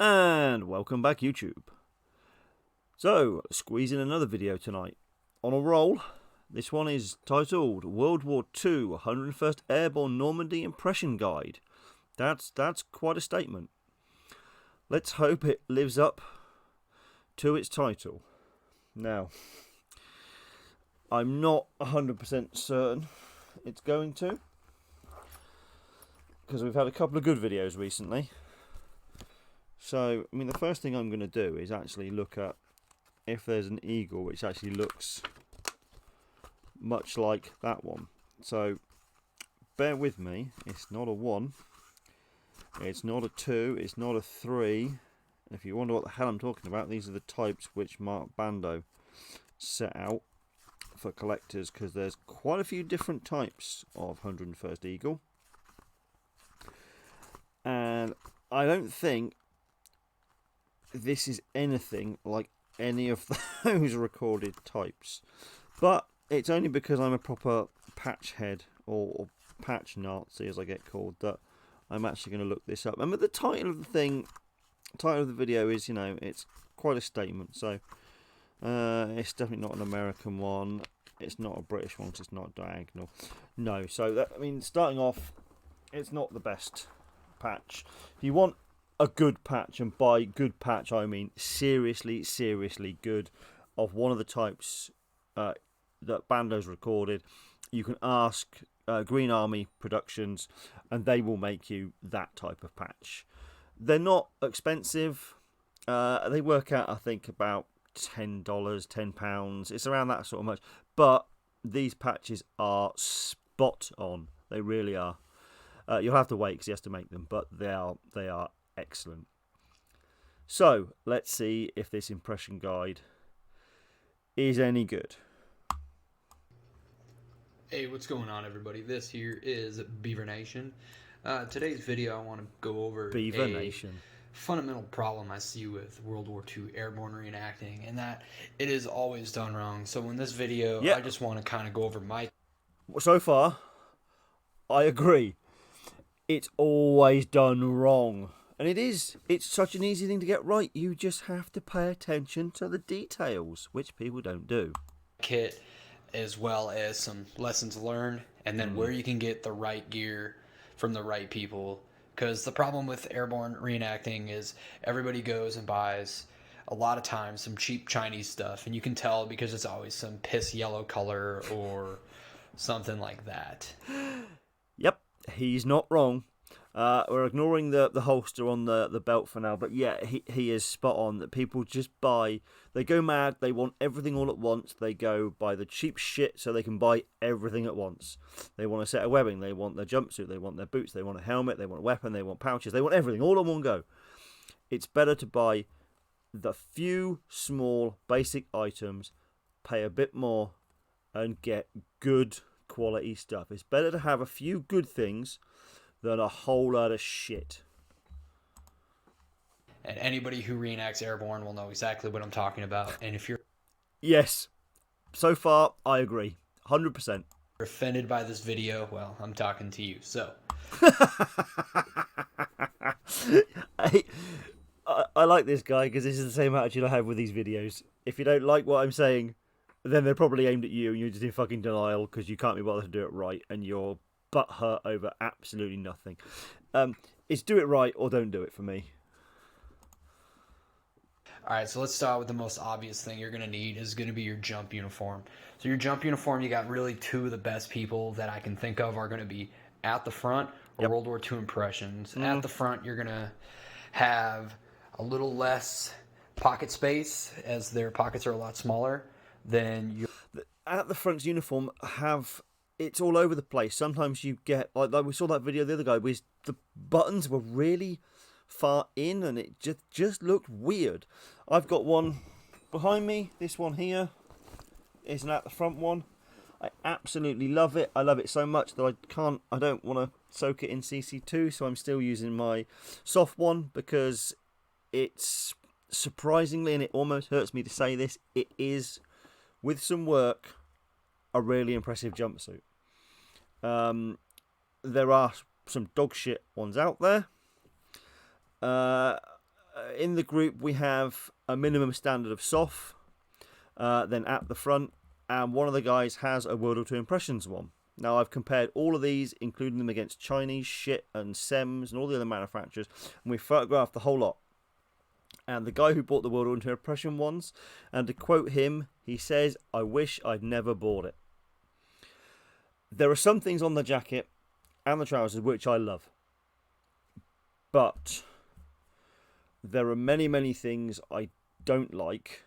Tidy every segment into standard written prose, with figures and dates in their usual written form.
And welcome back, YouTube. So, squeezing another video tonight. On a roll. This one is titled World War II 101st Airborne Normandy Impression Guide. That's quite a statement. Let's hope it lives up to its title. Now, I'm not 100% certain it's going to, because we've had a couple of good videos recently. So, I mean, the first thing I'm going to do is actually look at if there's an eagle which actually looks much like that one. So, bear with me. It's not a 1. It's not a 2. It's not a 3. And if you wonder what the hell I'm talking about, these are the types which Mark Bando set out for collectors, because there's quite a few different types of 101st Eagle. And I don't think this is anything like any of those recorded types, but it's only because I'm a proper patch head or patch Nazi, as I get called, that I'm actually going to look this up. And the title of the video is, you know, it's quite a statement. So it's definitely not an American one. It's not a British one, because it's not diagonal. No, so that, I mean, starting off, it's not the best patch. If you want a good patch, and by good patch I mean seriously good, of one of the types that Bando's recorded, you can ask Green Army Productions and they will make you that type of patch. They're not expensive. They work out, I think, about $10, £10. It's around that sort of much. But these patches are spot on. They really are. You'll have to wait because he has to make them, but they are excellent. So let's see if this impression guide is any good. Hey, what's going on, everybody? This here is Beaver Nation. Today's video, I want to go over Beaver Nation. Fundamental problem I see with World War II airborne reenacting, and that it is always done wrong. So in this video, I just want to kind of go over my... So far, I agree. It's always done wrong. And it's such an easy thing to get right. You just have to pay attention to the details, which people don't do. Kit, as well as some lessons learned, and then where you can get the right gear from the right people. Because the problem with airborne reenacting is everybody goes and buys, a lot of times, some cheap Chinese stuff, and you can tell because it's always some piss yellow color or something like that. Yep, he's not wrong. We're ignoring the holster on the belt for now, but yeah, he is spot on. That people just buy, they go mad, they want everything all at once. They go buy the cheap shit so they can buy everything at once. They want a set of webbing, they want their jumpsuit, they want their boots, they want a helmet, they want a weapon, they want pouches, they want everything all in one go. It's better to buy the few small basic items, pay a bit more, and get good quality stuff. It's better to have a few good things than a whole lot of shit. And anybody who reenacts airborne will know exactly what I'm talking about. And if you're... Yes. So far, I agree. 100%. offended by this video, well, I'm talking to you. So... I like this guy because this is the same attitude I have with these videos. If you don't like what I'm saying, then they're probably aimed at you and you're just in fucking denial because you can't be bothered to do it right and you're butthurt over absolutely nothing. It's do it right or don't do it for me. Alright, so let's start with the most obvious thing you're going to need is going to be your jump uniform. So your jump uniform, you got really two of the best people that I can think of are going to be at the front or World War II impressions. At the front, you're going to have a little less pocket space as their pockets are a lot smaller than you. At the front's uniform it's all over the place. Sometimes you get, like we saw that video the other guy, where the buttons were really far in and it just looked weird. I've got one behind me. This one here is an at the front one. I absolutely love it. I love it so much that I don't want to soak it in CC2, so I'm still using my soft one because it's surprisingly, and it almost hurts me to say this, it is, with some work, a really impressive jumpsuit. There are some dog shit ones out there. in the group we have a minimum standard of soft, then at the front, and one of the guys has a World War II Impressions one. Now, I've compared all of these, including them against Chinese shit and Sems and all the other manufacturers, and we photographed the whole lot. And the guy who bought the World War II Impression ones, and to quote him, he says, "I wish I'd never bought it." There are some things on the jacket and the trousers which I love, but there are many, many things I don't like,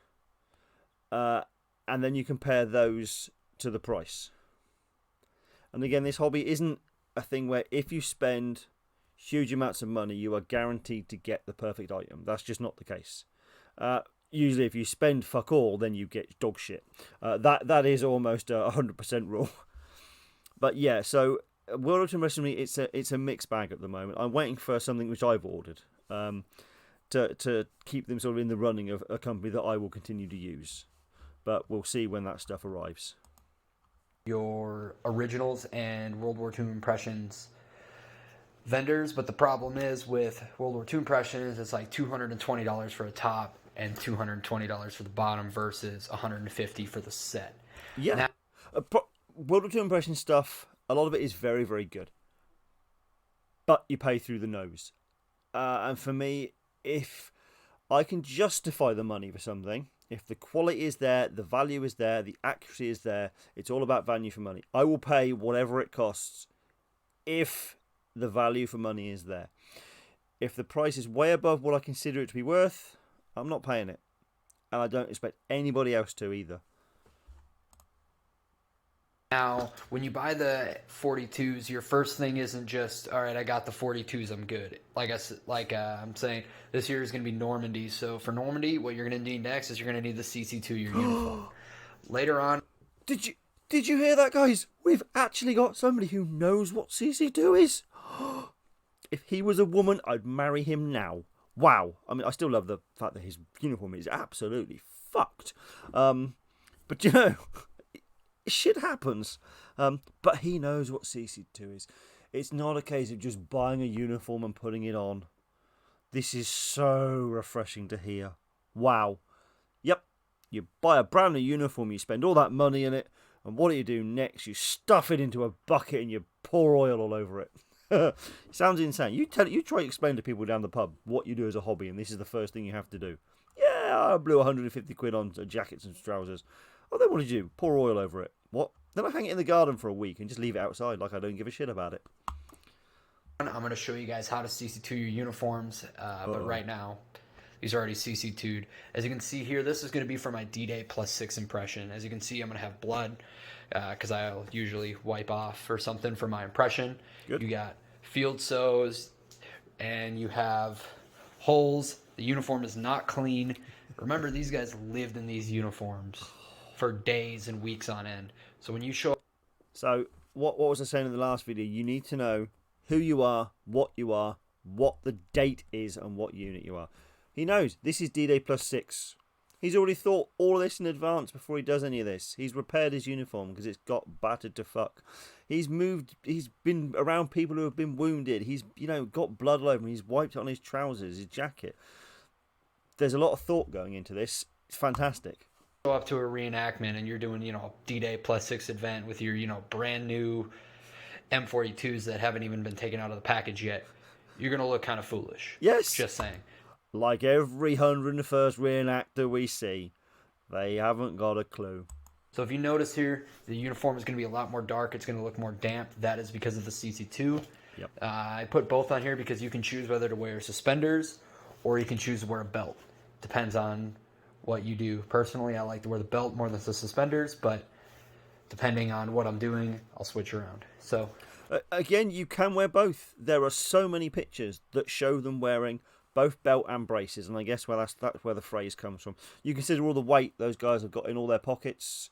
and then you compare those to the price. And again, this hobby isn't a thing where if you spend huge amounts of money, you are guaranteed to get the perfect item. That's just not the case. Usually, if you spend fuck all, then you get dog shit. That is almost a 100% rule. But yeah, so World of Wrestling, it's a mixed bag at the moment. I'm waiting for something which I've ordered to keep them sort of in the running of a company that I will continue to use. But we'll see when that stuff arrives. Your originals and World War II Impressions vendors, but the problem is with World War II Impressions, it's like $220 for a top and $220 for the bottom versus $150 for the set. Yeah. World War II Impression stuff, a lot of it is very, very good. But you pay through the nose. And for me, if I can justify the money for something, if the quality is there, the value is there, the accuracy is there, it's all about value for money. I will pay whatever it costs if the value for money is there. If the price is way above what I consider it to be worth, I'm not paying it. And I don't expect anybody else to either. Now, when you buy the 42s, your first thing isn't just, all right, I got the 42s, I'm good. I'm saying, this year is going to be Normandy. So for Normandy, what you're going to need next is you're going to need the CC2, your uniform. Later on. Did you hear that, guys? We've actually got somebody who knows what CC2 is. If he was a woman, I'd marry him now. Wow. I mean, I still love the fact that his uniform is absolutely fucked. But you know, shit happens. But he knows what CC2 is. It's not a case of just buying a uniform and putting it on. This is so refreshing to hear. Wow. Yep. You buy a brand new uniform, you spend all that money in it, and what do you do next? You stuff it into a bucket and you pour oil all over it. Sounds insane. You try to explain to people down the pub what you do as a hobby, and this is the first thing you have to do. Yeah, I blew 150 quid on jackets and trousers. Oh, then what did you do? Pour oil over it. What? Then I hang it in the garden for a week and just leave it outside like I don't give a shit about it. I'm going to show you guys how to CC2 your uniforms, but right now, these are already CC2'd. As you can see here, this is going to be for my D-Day +6 impression. As you can see, I'm going to have blood, because I'll usually wipe off or something for my impression. Good. You got field sews, and you have holes. The uniform is not clean. Remember, these guys lived in these uniforms for days and weeks on end. So when you show up... So, what was I saying in the last video? You need to know who you are, what the date is, and what unit you are. He knows. This is D-Day +6. He's already thought all of this in advance before he does any of this. He's repaired his uniform because it's got battered to fuck. He's been around people who have been wounded. He's, got blood all over him. He's wiped it on his trousers, his jacket. There's a lot of thought going into this. It's fantastic. Go up to a reenactment and you're doing, D-Day +6 event with your, brand new M42s that haven't even been taken out of the package yet. You're going to look kind of foolish. Yes. Just saying. Like every 101st reenactor we see, they haven't got a clue. So if you notice here, the uniform is going to be a lot more dark. It's going to look more damp. That is because of the CC2. Yep. I put both on here because you can choose whether to wear suspenders or you can choose to wear a belt. Depends on what you do. Personally, I like to wear the belt more than the suspenders, but depending on what I'm doing, I'll switch around. So again, you can wear both. There are so many pictures that show them wearing both belt and braces, and I guess that's where the phrase comes from. You consider all the weight those guys have got in all their pockets.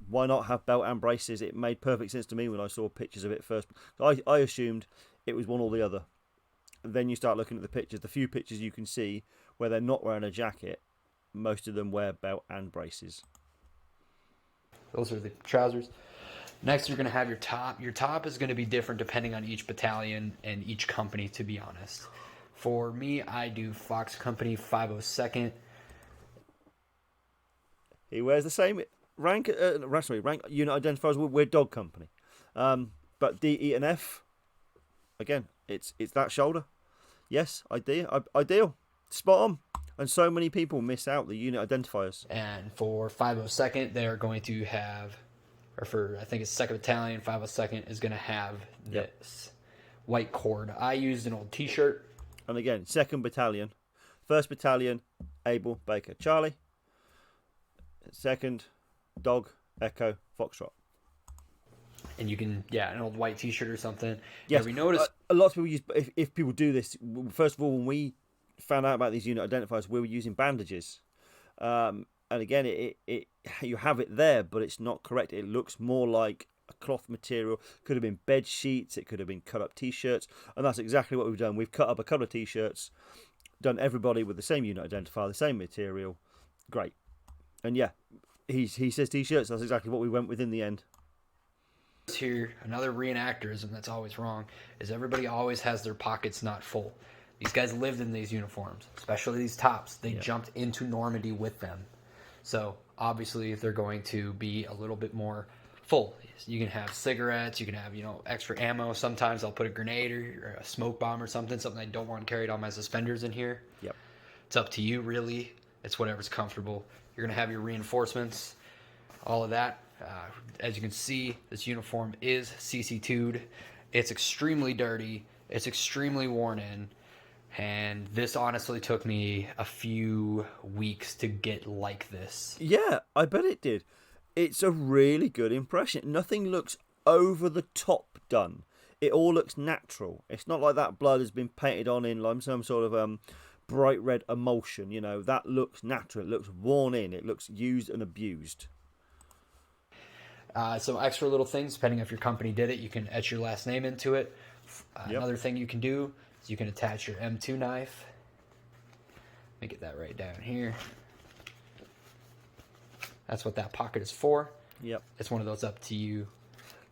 Why not have belt and braces? It made perfect sense to me when I saw pictures of it first. I assumed it was one or the other. And then you start looking at the pictures. The few pictures you can see where they're not wearing a jacket, most of them wear belt and braces. Those are the trousers. Next, you're going to have your top. Your top is going to be different depending on each battalion and each company, to be honest. For me, I do Fox Company 502nd. He wears the same rank unit identifiers. We're Dog Company, but D, E, and F. Again, it's that shoulder. Yes, ideal, spot on. And so many people miss out the unit identifiers. And for 502nd, they're going to have, or for I think it's 2nd Battalion, 502nd is going to have this white cord. I used an old T-shirt. And again, 2nd Battalion, 1st Battalion, Abel, Baker, Charlie. 2nd, Dog, Echo, Foxtrot. And you can, an old white T-shirt or something. Yes, we noticed a lot of people use. If people do this, first of all, when we found out about these unit identifiers, we were using bandages, and again, it you have it there, but it's not correct. It looks more like a cloth material. Could have been bed sheets. It could have been cut up T-shirts, and that's exactly what we've done. We've cut up a couple of T-shirts, done everybody with the same unit identifier, the same material. Great, and he says T-shirts. That's exactly what we went with in the end. Here, another reenactorism that's always wrong is everybody always has their pockets not full. These guys lived in these uniforms, especially these tops. They jumped into Normandy with them. So obviously they're going to be a little bit more full. You can have cigarettes, you can have, extra ammo. Sometimes I'll put a grenade or a smoke bomb or something I don't want carried on my suspenders in here. Yep. It's up to you, really. It's whatever's comfortable. You're going to have your reinforcements, all of that. As you can see, this uniform is CC2'd. It's extremely dirty. It's extremely worn in. And this honestly took me a few weeks to get like this. Yeah, I bet it did. It's a really good impression. Nothing looks over the top done. It all looks natural. It's not like that blood has been painted on in like some sort of bright red emulsion. That looks natural. It looks worn in. It looks used and abused. Some extra little things, depending if your company did it, you can etch your last name into it. Another thing you can do is you can attach your M2 knife. Let me get that right down here. That's what that pocket is for. Yep. It's one of those up to you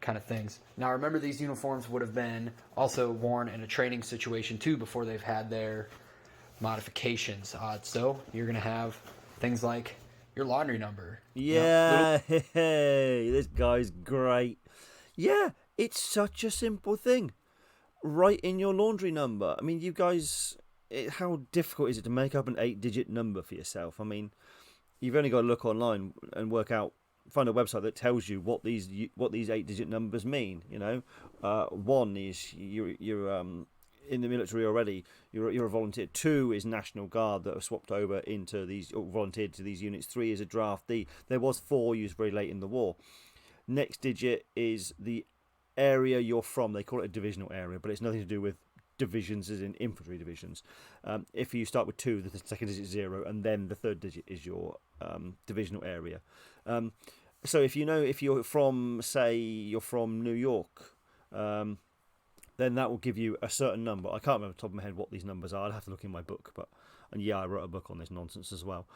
kind of things. Now remember, these uniforms would have been also worn in a training situation too before they've had their modifications. So you're going to have things like your laundry number. Yeah, hey, this guy's great. Yeah, it's such a simple thing. Write in your laundry number. I mean, you guys, how difficult is it to make up an 8-digit number for yourself? I mean, you've only got to look online and find a website that tells you what these 8-digit numbers mean. One is you're in the military already. You're a volunteer. 2 is National Guard that have swapped over into these, or volunteered to these units. 3 is a draftee. There was 4 used very late in the war. Next digit is the area you're from. They call it a divisional area, but it's nothing to do with divisions as in infantry divisions. If you start with 2, the second digit is 0, and then the third digit is your divisional area. So if you're from, say, you're from New York, then that will give you a certain number. I can't remember off the top of my head what these numbers are. I'd have to look in my book, I wrote a book on this nonsense as well.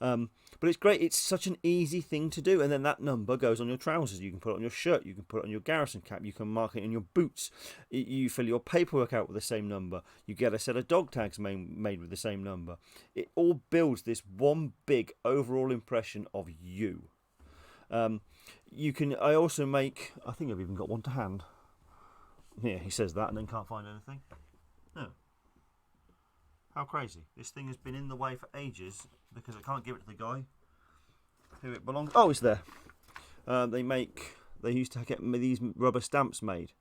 But it's great. It's such an easy thing to do. And then that number goes on your trousers. You can put it on your shirt. You can put it on your garrison cap. You can mark it in your boots. You fill your paperwork out with the same number. You get a set of dog tags made with the same number. It all builds this one big overall impression of you. I also make, I think I've even got one to hand. Yeah, he says that and then can't find anything. No. How crazy. This thing has been in the way for ages because I can't give it to the guy who it belongs. Oh, it's there. They used to get these rubber stamps made.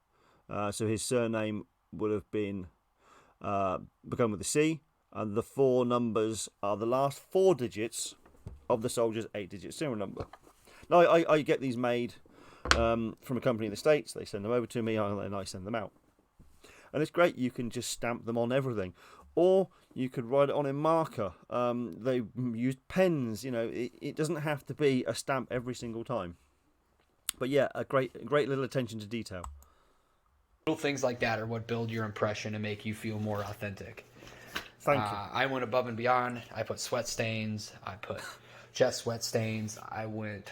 So his surname would have been begun with a C, and the 4 numbers are the last 4 digits of the soldier's 8-digit serial number. Now, I get these made from a company in the States. They send them over to me and I send them out. And it's great. You can just stamp them on everything. Or you could write it on in marker. They used pens. It doesn't have to be a stamp every single time. But yeah, a great little attention to detail. Little things like that are what build your impression and make you feel more authentic. Thank you. I went above and beyond. I put sweat stains. I put chest sweat stains. I went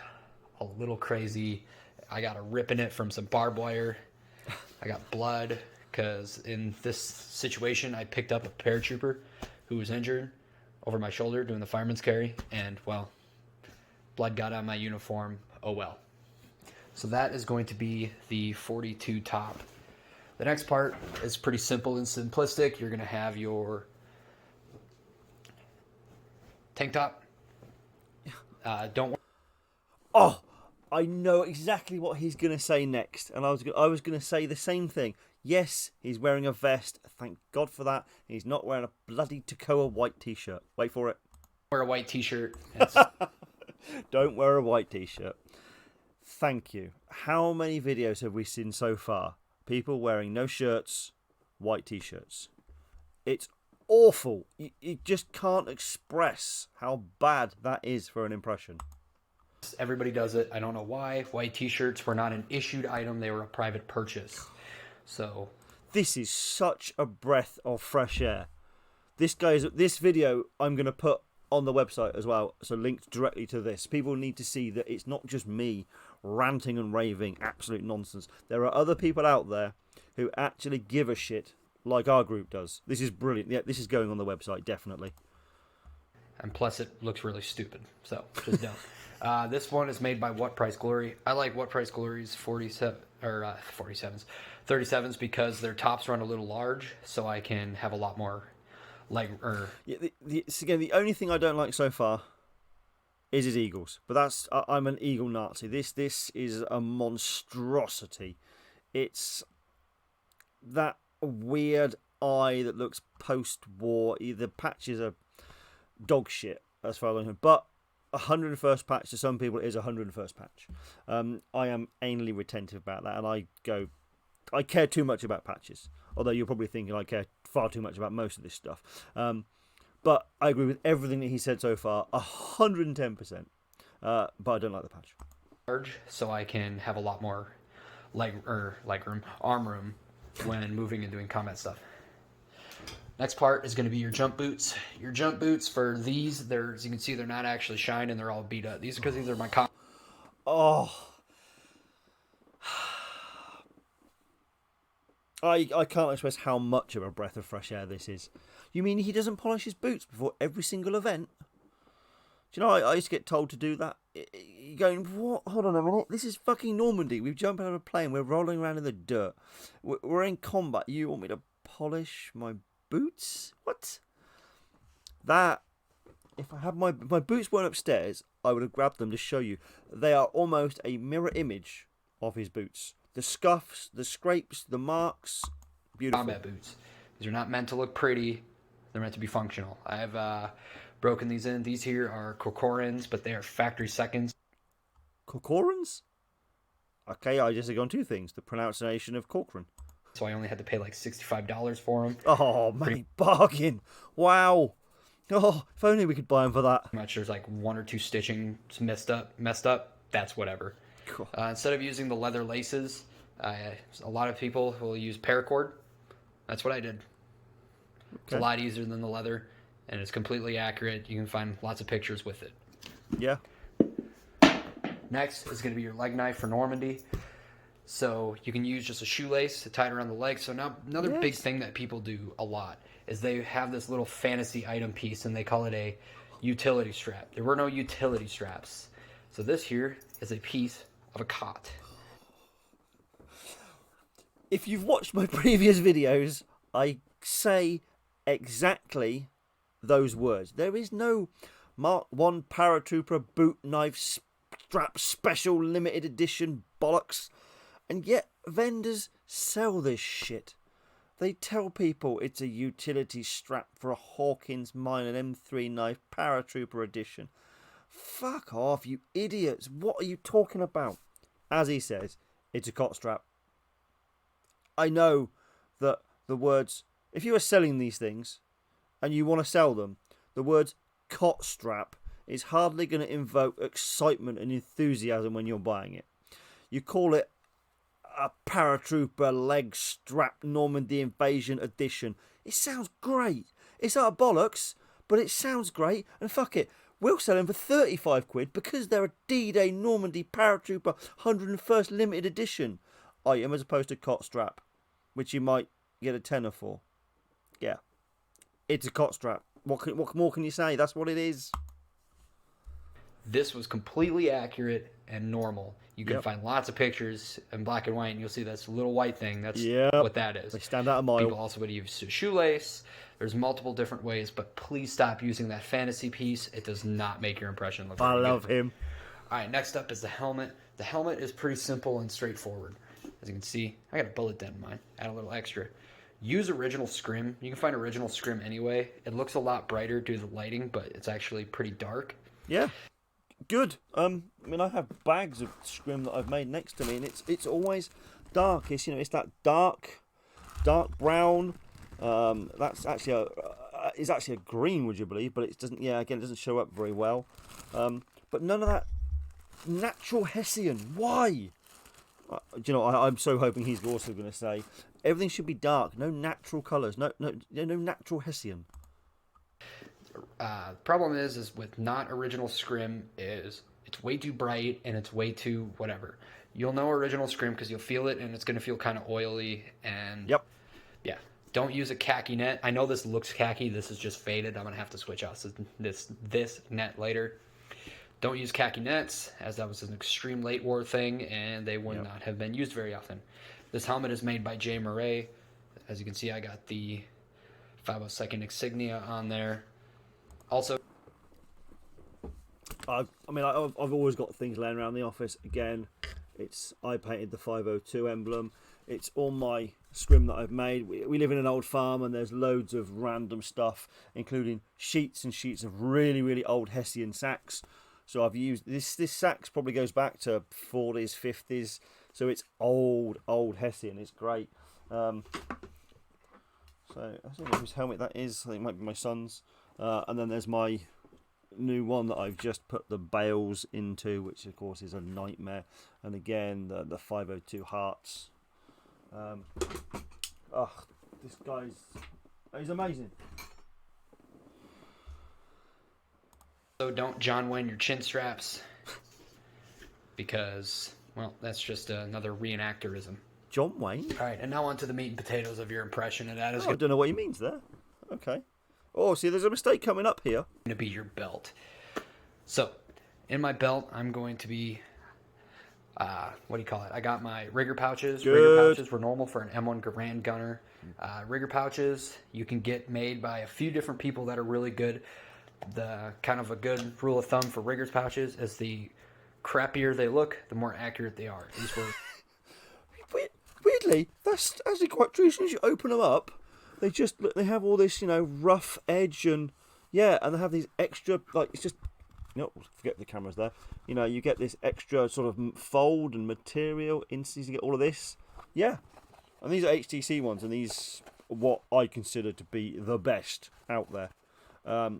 a little crazy. I got a rip in it from some barbed wire. I got blood because in this situation, I picked up a paratrooper who was injured over my shoulder doing the fireman's carry, and, well, blood got on my uniform. Oh, well. So that is going to be the 42 top. The next part is pretty simple and simplistic. You're going to have your tank top. Don't. Oh, I know exactly what he's going to say next, and I was going to say the same thing. Yes, he's wearing a vest. Thank God for that. He's not wearing a bloody Toccoa white t-shirt. Wait for it. Wear a white t-shirt. Don't wear a white t-shirt. Thank you. How many videos have we seen so far? People wearing no shirts, white t-shirts. It's awful. You just can't express how bad that is for an impression. Everybody does it. I don't know why. White t-shirts were not an issued item. They were a private purchase. So this is such a breath of fresh air. This video I'm going to put on the website as well, so linked directly to this. People need to see that it's not just me ranting and raving absolute nonsense. There are other people out there who actually give a shit like our group does. This is brilliant. Yeah, this is going on the website, definitely. And plus it looks really stupid, so just don't. This one is made by What Price Glory. I like What Price Glory's 37s because their tops run a little large, so I can have a lot more Yeah, again, the only thing I don't like so far is his eagles, but that's I'm an eagle Nazi. This is a monstrosity. It's that weird eye that looks post-war. The patches are dog shit as far as I'm concerned, but 101st patch to some people is 101st patch. I am anally retentive about that, and I care too much about patches. Although you're probably thinking I care far too much about most of this stuff. But I agree with everything that he said so far, 110%. But I don't like the patch. Large, so I can have a lot more arm room when moving and doing combat stuff. Next part is going to be your jump boots. Your jump boots for these, as you can see, they're not actually shining. They're all beat up. These are because these are my Oh. I can't express how much of a breath of fresh air this is. You mean he doesn't polish his boots before every single event? Do you know, I used to get told to do that. You're going, what? Hold on a minute. This is fucking Normandy. We've jumped out of a plane. We're rolling around in the dirt. We're in combat. You want me to polish my boots? What? That, if I had my boots weren't upstairs, I would have grabbed them to show you. They are almost a mirror image of his boots. The scuffs, the scrapes, the marks, beautiful. Combat boots. These are not meant to look pretty. They're meant to be functional. I've broken these in. These here are Corcorans, but they are factory seconds. Corcorans? Okay, I just on two things. The pronunciation of Corcoran. So I only had to pay like $65 for them. Oh, mate, bargain. Wow. Oh, if only we could buy them for that. Much there's like one or two stitching messed up. That's whatever. Cool. Instead of using the leather laces, a lot of people will use paracord. That's what I did. Okay. It's a lot easier than the leather, and it's completely accurate. You can find lots of pictures with it. Yeah. Next is going to be your leg knife for Normandy. So you can use just a shoelace to tie it around the leg. So now another big thing that people do a lot is they have this little fantasy item piece, and they call it a utility strap. There were no utility straps. So this here is a piece of a cot. If you've watched my previous videos, I say exactly those words. There is no Mark 1 Paratrooper boot knife strap special limited edition bollocks. And yet vendors sell this shit. They tell people it's a utility strap for a Hawkins Mine and M3 knife Paratrooper edition. Fuck off, you idiots. What are you talking about? As he says, it's a cot strap. I know that the words, if you are selling these things and you want to sell them, the words cot strap is hardly going to invoke excitement and enthusiasm when you're buying it. You call it a Paratrooper leg strap Normandy Invasion edition. It sounds great. It's out of bollocks, but it sounds great, and fuck it. We'll sell them for 35 quid because they're a D-Day Normandy Paratrooper 101st limited edition item as opposed to cot strap, which you might get a tenner for. Yeah. It's a cot strap. What more can you say? That's what it is. This was completely accurate and normal. You can Yep. find lots of pictures in black and white, and you'll see this little white thing. That's Yep. what that is. They stand out a mile. People also would use a shoelace. There's multiple different ways, but please stop using that fantasy piece. It does not make your impression look I very love good. him. All right, next up is the helmet. The helmet is pretty simple and straightforward. As you can see, I got a bullet dent in mine. Add a little extra. Use original scrim. You can find original scrim anyway. It looks a lot brighter due to the lighting, but it's actually pretty dark. Yeah. Good. I mean, I have bags of scrim that I've made next to me, and it's always dark. It's that dark brown. That's actually it's actually a green, would you believe? But it doesn't. Yeah, again, it doesn't show up very well. But none of that natural Hessian. Why? I'm so hoping he's also going to say everything should be dark. No natural colours. No natural Hessian. Problem is with not original scrim is it's way too bright and it's way too whatever. You'll know original scrim because you'll feel it and it's going to feel kind of oily and Yep. Yeah. Don't use a khaki net. I know this looks khaki. This is just faded. I'm going to have to switch out this net later. Don't use khaki nets, as that was an extreme late war thing, and they would not have been used very often. This helmet is made by J. Murray. As you can see, I got the 502nd insignia on there. Also, I've always got things laying around the office. Again, I painted the 502 emblem. It's all my scrim that I've made. We live in an old farm, and there's loads of random stuff, including sheets and sheets of really, really old Hessian sacks. So I've used this sacks probably goes back to 40s, 50s. So it's old Hessian. It's great. So I don't know whose helmet that is. I think it might be my son's. And then there's my new one that I've just put the bales into, which of course is a nightmare. And again, the 502 hearts. This he's amazing. So don't John Wayne your chin straps because, well, that's just another reenactorism. John Wayne? All right, and now on to the meat and potatoes of your impression, and that is I don't know what he means there. Okay. Oh, see, there's a mistake coming up here. going to be your belt. So, in my belt, I'm going to be, what do you call it? I got my rigger pouches. Good. Rigger pouches were normal for an M1 Garand gunner. Rigger pouches you can get made by a few different people that are really good. The kind of a good rule of thumb for riggers pouches is the crappier they look, the more accurate they are. These were Weirdly, that's actually quite true. As soon as you open them up, they have all this, rough edge and they have these extra, like, it's just, forget the cameras there. You get this extra sort of fold and material, instances you get all of this. Yeah. And these are HTC ones, and these are what I consider to be the best out there.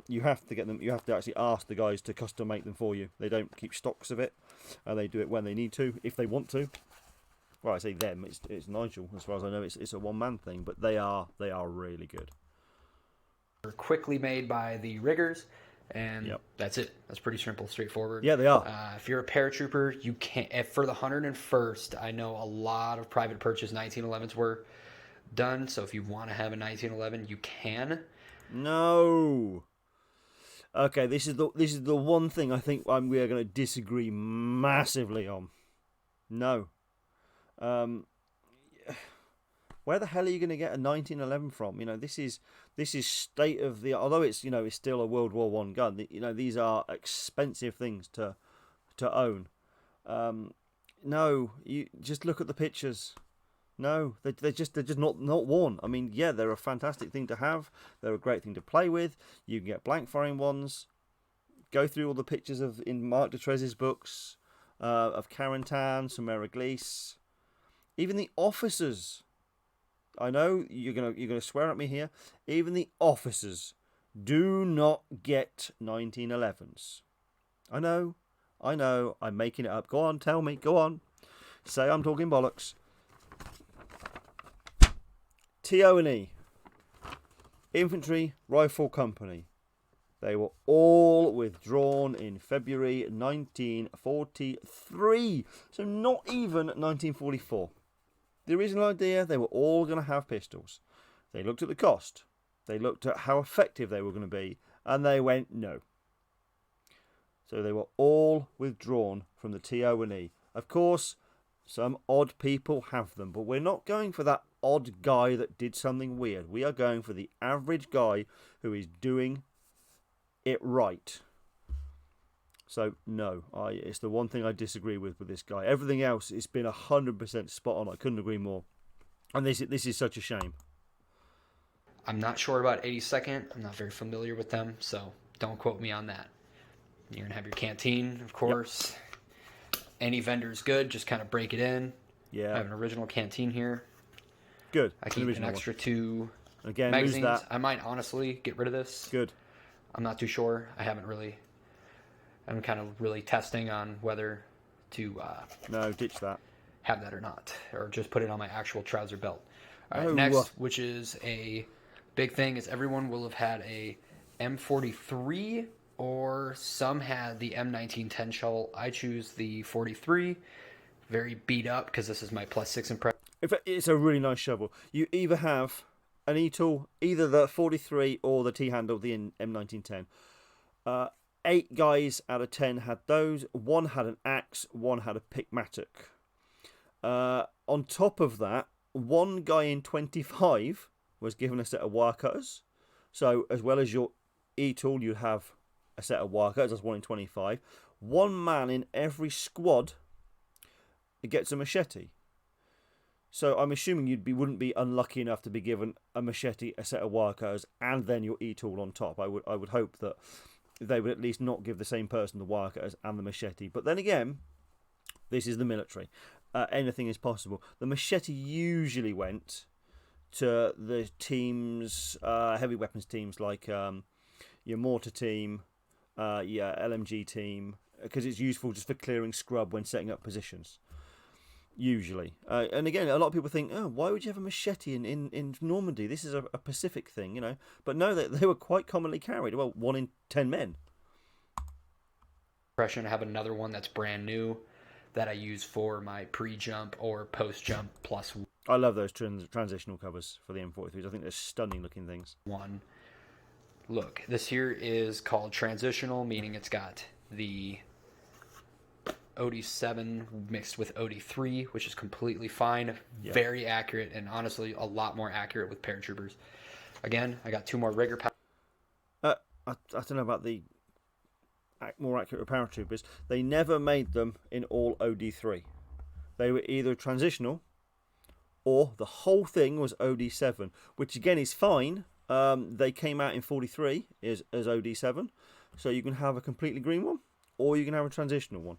You have to get them. You have to actually ask the guys to custom make them for you. They don't keep stocks of it, and they do it when they need to, if they want to. Well, I say them. It's Nigel, as far as I know. It's a one-man thing, but they are really good. quickly made by the riggers, and that's it. That's pretty simple, straightforward. Yeah, they are. If you're a paratrooper, you can't. For the 101st, I know a lot of private purchase 1911s were done. So if you want to have a 1911, you can. No. Okay, this is the one thing I think we are going to disagree massively on. No. Where the hell are you going to get a 1911 from? This is state of the. Although it's it's still a World War I gun. These are expensive things to own. No, you just look at the pictures. No, they're just not worn. I mean, yeah, they're a fantastic thing to have. They're a great thing to play with. You can get blank firing ones. Go through all the pictures in Mark Detrez's books of Carentan, Samara Glees, even the officers. I know you're gonna swear at me here. Even the officers do not get 1911s. I know. I'm making it up. Go on, tell me. Go on. Say I'm talking bollocks. TO&E, Infantry Rifle Company. They were all withdrawn in February 1943. So not even 1944. The original idea, they were all going to have pistols. They looked at the cost. They looked at how effective they were going to be, and they went no. So they were all withdrawn from the TO&E. Of course, some odd people have them, but we're not going for that odd guy that did something weird. We are going for the average guy who is doing it right. So no, it's the one thing I disagree with this guy. Everything else, it's been 100% spot on. I couldn't agree more. And this is such a shame. I'm not sure about 82nd. I'm not very familiar with them, so don't quote me on that. You're going to have your canteen, of course. Yep. Any vendor's good. Just kind of break it in. Yeah. I have an original canteen here. Good. I keep an extra 2 Again, magazines. lose that. I might honestly get rid of this. Good. I'm not too sure. I'm kind of really testing on whether to no, ditch that. Have that or not. Or just put it on my actual trouser belt. All right, Oh, next, which is a big thing, is everyone will have had a M43, or some had the M1910 shovel. I choose the 43. Very beat up because this is my +6 impression. In fact, it's a really nice shovel. You either have an E-tool, either the 43 or the T-handle, the M1910. 8 guys out of 10 had those. 1 had an axe, 1 had a pickmatic. On top of that, 1 guy in 25 was given a set of wire cutters. So as well as your E-tool, you have a set of wire cutters. That's 1 in 25. 1 man in every squad gets a machete. So I'm assuming wouldn't be unlucky enough to be given a machete, a set of wire cutters, and then your E-tool on top. I would hope that they would at least not give the same person the wire cutters and the machete. But then again, this is the military. Anything is possible. The machete usually went to the teams, heavy weapons teams, like your mortar team, your LMG team, because it's useful just for clearing scrub when setting up positions. Usually. And again, a lot of people think, oh, why would you have a machete in Normandy? This is a Pacific thing, you know. But no, they were quite commonly carried. Well, 1 in 10 men. I have another one that's brand new that I use for my pre-jump or post-jump plus. I love those transitional covers for the M43s. I think they're stunning looking things. Look, this here is called transitional, meaning it's got the OD7 mixed with OD3, which is completely fine. Yep. Very accurate, and honestly a lot more accurate with paratroopers. Again, I got 2 more rigger pouches. I don't know about the more accurate with paratroopers. They never made them in all OD3. They were either transitional or the whole thing was OD7, which again is fine. They came out in 43 as OD7, so you can have a completely green one or you can have a transitional one.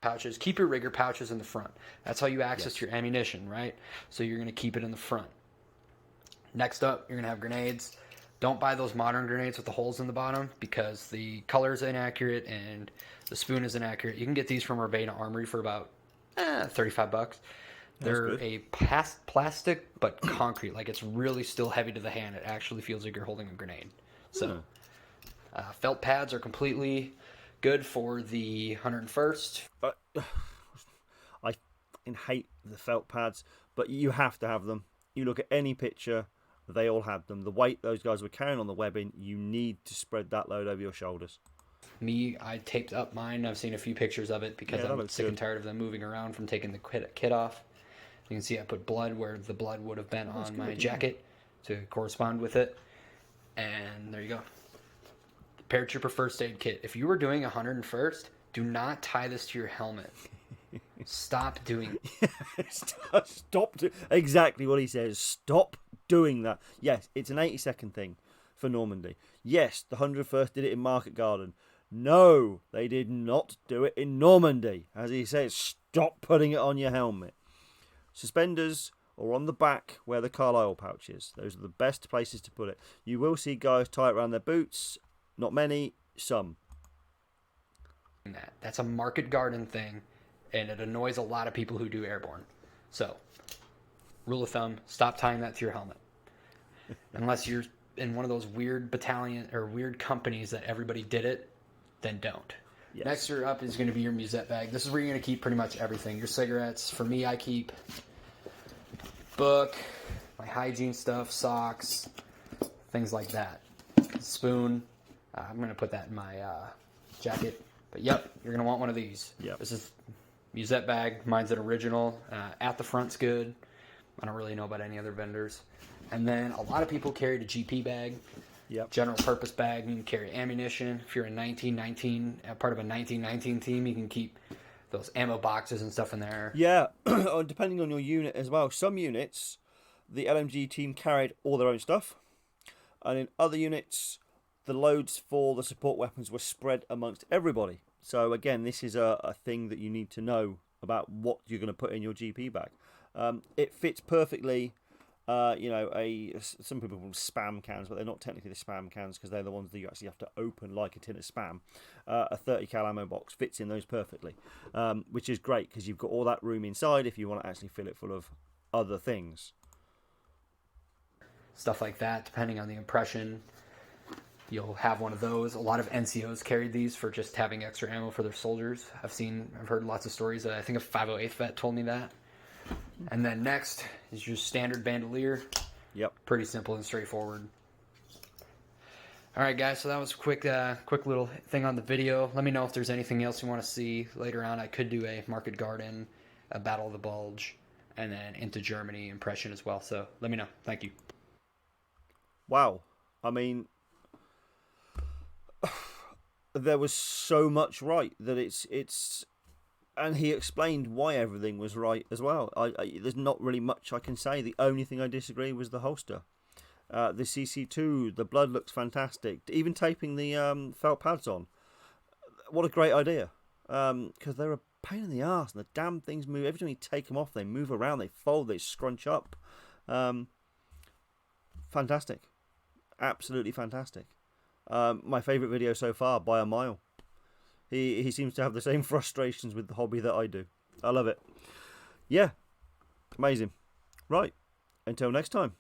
Pouches. Keep your rigger pouches in the front. That's how you access your ammunition, right? So you're going to keep it in the front. Next up, you're going to have grenades. Don't buy those modern grenades with the holes in the bottom because the color is inaccurate and the spoon is inaccurate. You can get these from Urbana Armory for about $35. They're a plastic but concrete. Like, it's really still heavy to the hand. It actually feels like you're holding a grenade. So felt pads are completely good for the 101st. I hate the felt pads, but you have to have them. You look at any picture, they all had them. The weight those guys were carrying on the webbing, you need to spread that load over your shoulders. I taped up mine. I've seen a few pictures of it because I'm sick and tired of them moving around from taking the kit off. You can see I put blood where the blood would have been on my jacket to correspond with it. And there you go. Paratrooper first aid kit. If you were doing 101st, do not tie this to your helmet. Stop doing it. Exactly what he says. Stop doing that. Yes, it's an 80-second thing for Normandy. Yes, the 101st did it in Market Garden. No, they did not do it in Normandy. As he says, stop putting it on your helmet. Suspenders or on the back where the Carlisle pouch is. Those are the best places to put it. You will see guys tie it around their boots. Not many, some. That's a Market Garden thing, and it annoys a lot of people who do airborne. So, rule of thumb, stop tying that to your helmet. Unless you're in one of those weird battalion or weird companies that everybody did it, then don't. Yes. Next up is going to be your musette bag. This is where you're going to keep pretty much everything. Your cigarettes. For me, I keep book, my hygiene stuff, socks, things like that. Spoon. I'm going to put that in my jacket. But yep, you're going to want one of these. Yep. This is Musette bag. Mine's an original. At the front's good. I don't really know about any other vendors. And then a lot of people carried a GP bag. Yep. General purpose bag. You can carry ammunition. If you're a 1919, part of a 1919 team, you can keep those ammo boxes and stuff in there. Yeah, depending on your unit as well. Some units, the LMG team carried all their own stuff. And in other units, the loads for the support weapons were spread amongst everybody. So again, this is a thing that you need to know about what you're going to put in your GP bag. It fits perfectly. Some people call them spam cans, but they're not technically the spam cans because they're the ones that you actually have to open like a tin of spam. A 30 cal ammo box fits in those perfectly, which is great because you've got all that room inside if you want to actually fill it full of other things. Stuff like that, depending on the impression. You'll have one of those. A lot of NCOs carried these for just having extra ammo for their soldiers. I've heard lots of stories. I think a 508th vet told me that. And then next is your standard bandolier. Yep. Pretty simple and straightforward. All right, guys. So that was a quick little thing on the video. Let me know if there's anything else you want to see later on. I could do a Market Garden, a Battle of the Bulge, and then into Germany impression as well. So let me know. Thank you. Wow. I mean, there was so much right that it's and he explained why everything was right as well. There's not really much I can say. The only thing I disagree was the holster. The CC2, the blood looks fantastic. Even taping the felt pads on. What a great idea. Because they're a pain in the arse and the damn things move. Every time you take them off, they move around, they fold, they scrunch up. Fantastic. Absolutely fantastic. My favourite video so far by a mile. He seems to have the same frustrations with the hobby that I do. I love it. Yeah. Amazing. Right. Until next time.